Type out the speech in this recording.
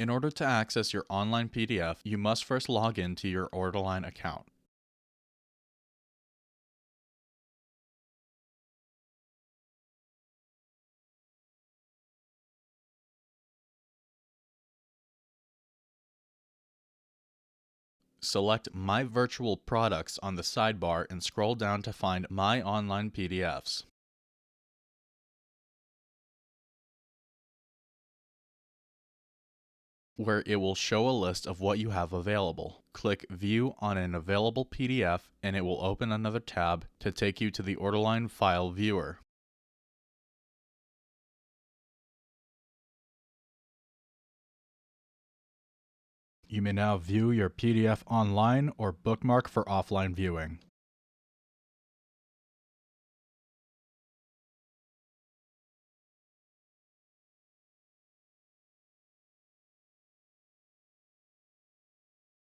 In order to access your online PDF, you must first log in to your Orderline account. Select My Virtual Products on the sidebar and scroll down to find My Online PDFs. Where it will show a list of what you have available. Click View on an available PDF and it will open another tab to take you to the Orderline File Viewer. You may now view your PDF online or bookmark for offline viewing.